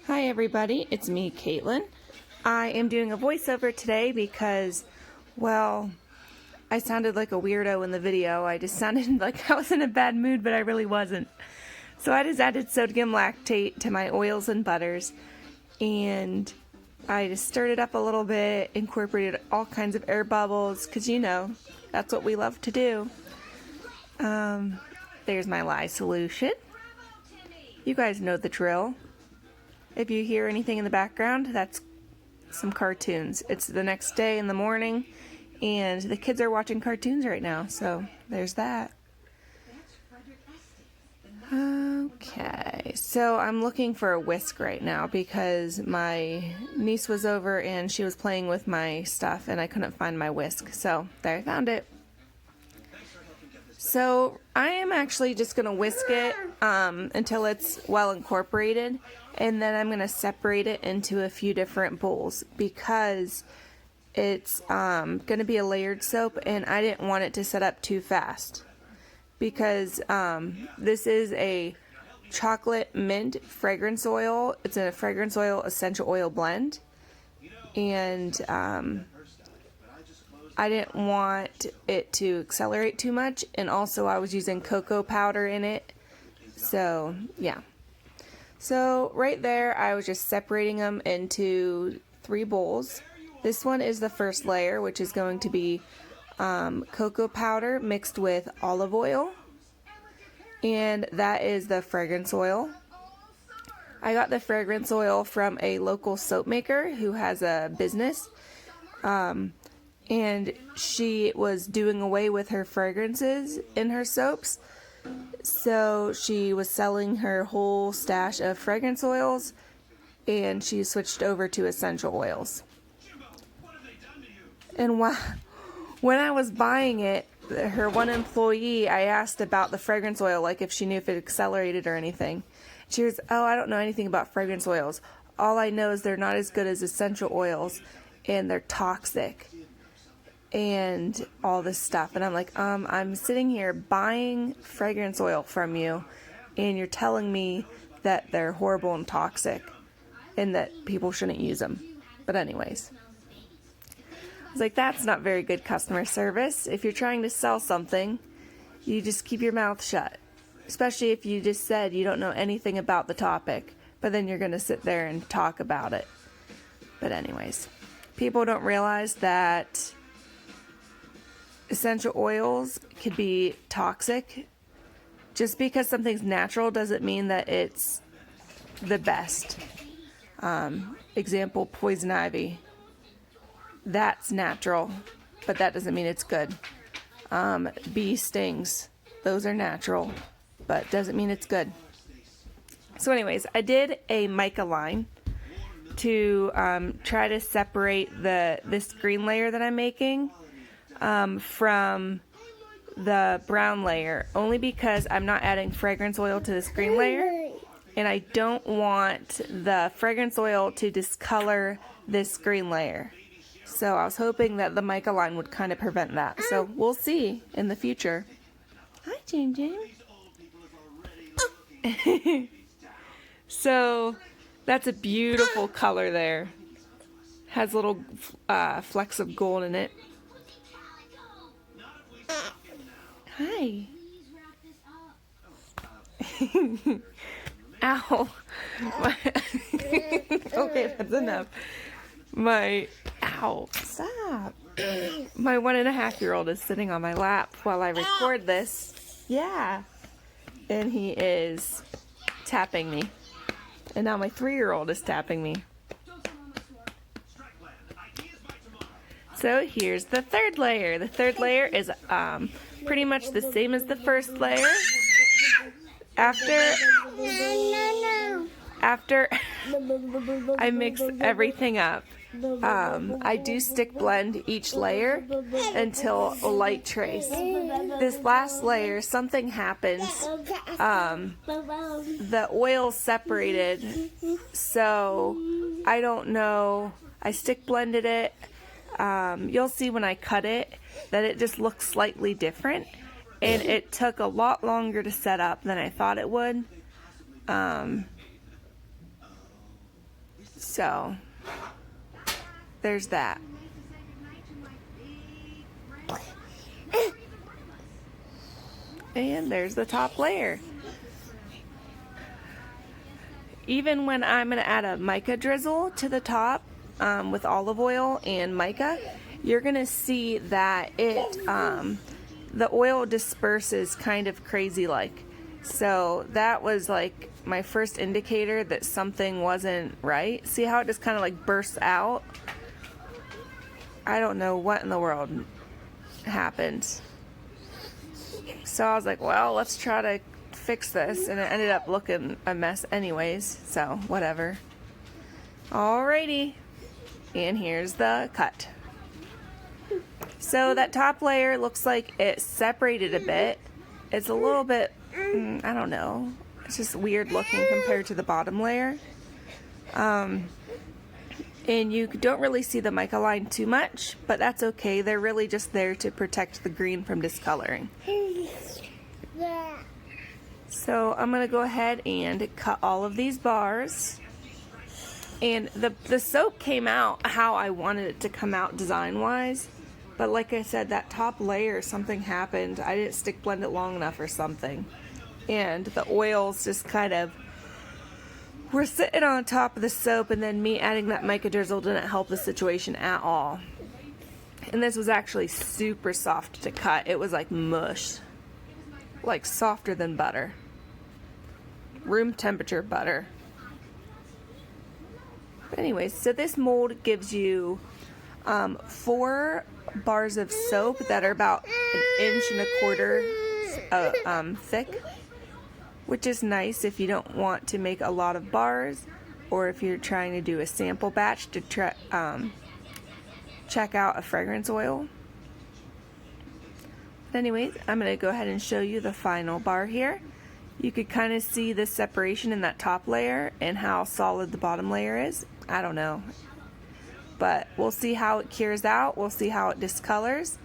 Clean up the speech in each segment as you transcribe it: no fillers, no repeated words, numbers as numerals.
Hi everybody, it's me, Caitlin. I am doing a voiceover today because, well, I sounded like a weirdo in the video. I just sounded like I was in a bad mood, but I really wasn't. So I just added sodium lactate to my oils and butters, and I just stirred it up a little bit, incorporated all kinds of air bubbles, because you know, that's what we love to do. There's my lye solution. You guys know the drill. If you hear anything in the background, that's some cartoons. It's the next day in the morning, and the kids are watching cartoons right now, so there's that. Okay, so I'm looking for a whisk right now because my niece was over and she was playing with my stuff and I couldn't find my whisk, so there, I found it. So I am actually just going to whisk it until it's well incorporated, and then I'm going to separate it into a few different bowls because it's going to be a layered soap and I didn't want it to set up too fast because this is a chocolate mint fragrance oil. It's a fragrance oil essential oil blend, and I didn't want it to accelerate too much, and also I was using cocoa powder in it, so yeah. So right there I was just separating them into 3 bowls. This one is the first layer, which is going to be cocoa powder mixed with olive oil, and that is the fragrance oil. I got the fragrance oil from a local soap maker who has a business, and she was doing away with her fragrances in her soaps, so she was selling her whole stash of fragrance oils and she switched over to essential oils. And when I was buying it, her one employee, I asked about the fragrance oil, like if she knew if it accelerated or anything. She was, "Oh, I don't know anything about fragrance oils. All I know is they're not as good as essential oils and they're toxic and all this stuff." And I'm like, I'm sitting here buying fragrance oil from you and you're telling me that they're horrible and toxic and that people shouldn't use them. But anyways, I was like, that's not very good customer service. If you're trying to sell something, you just keep your mouth shut, especially if you just said you don't know anything about the topic, but then you're going to sit there and talk about it. But anyways, people don't realize that essential oils could be toxic. Just because something's natural doesn't mean that it's the best. Example, poison ivy. That's natural, but that doesn't mean it's good. Bee stings. Those are natural, but doesn't mean it's good. So anyways, I did a mica line to try to separate this green layer that I'm making from the brown layer, only because I'm not adding fragrance oil to this green layer and I don't want the fragrance oil to discolor this green layer. So I was hoping that the mica line would kind of prevent that. So we'll see in the future. Hi, Jane Jane. So that's a beautiful color there. Has little flecks of gold in it. Hi. Ow. Okay, that's enough. Ow, stop. My 1.5-year-old is sitting on my lap while I record this. Yeah. And he is tapping me. And now my 3-year-old is tapping me. So here's the third layer. The third layer is pretty much the same as the first layer. After I mix everything up, I do stick blend each layer until a light trace. This last layer, something happens. The oil separated, so I don't know. I stick blended it. You'll see when I cut it that it just looks slightly different, and it took a lot longer to set up than I thought it would. So there's that. And there's the top layer. Even when I'm going to add a mica drizzle to the top with olive oil and mica, you're going to see that the oil disperses kind of crazy like. So that was like my first indicator that something wasn't right. See how it just kind of like bursts out? I don't know what in the world happened. So I was like, well, let's try to fix this, and it ended up looking a mess anyways, so whatever. Alrighty, and here's the cut. So that top layer looks like it separated a bit. It's a little bit, I don't know, it's just weird looking compared to the bottom layer. And you don't really see the mica line too much, but that's okay. They're really just there to protect the green from discoloring. So I'm going to go ahead and cut all of these bars. And the soap came out how I wanted it to come out design-wise. But like I said, that top layer, something happened. I didn't stick blend it long enough or something. And the oils just kind of were sitting on top of the soap, and then me adding that mica drizzle didn't help the situation at all. And this was actually super soft to cut. It was like mush. Like softer than butter. Room temperature butter. But anyways, so this mold gives you 4 bars of soap that are about 1.25 inches thick, which is nice if you don't want to make a lot of bars, or if you're trying to do a sample batch to check out a fragrance oil. But anyways, I'm going to go ahead and show you the final bar here. You could kind of see the separation in that top layer and how solid the bottom layer is. I don't know. But we'll see how it cures out. We'll see how it discolors.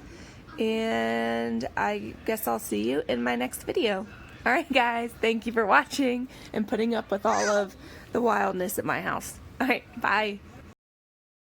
And I guess I'll see you in my next video. Alright guys, thank you for watching and putting up with all of the wildness at my house. Alright, bye.